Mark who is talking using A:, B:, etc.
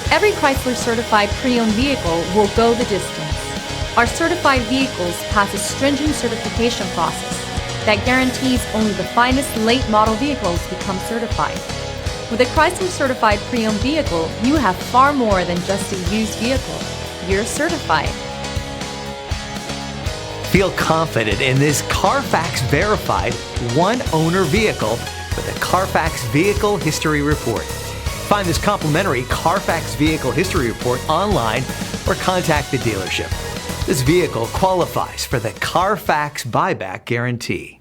A: Every Chrysler certified pre-owned vehicle will go the distance. Our certified vehicles pass a stringent certification process that guarantees only the finest late model vehicles become certified. With a Chrysler certified pre-owned vehicle, you have far more than just a used vehicle. You're certified.
B: Feel confident in this Carfax verified one-owner vehicle with a Carfax Vehicle History Report. Find this complimentary Carfax Vehicle History Report online or contact the dealership. This vehicle qualifies for the Carfax Buyback Guarantee.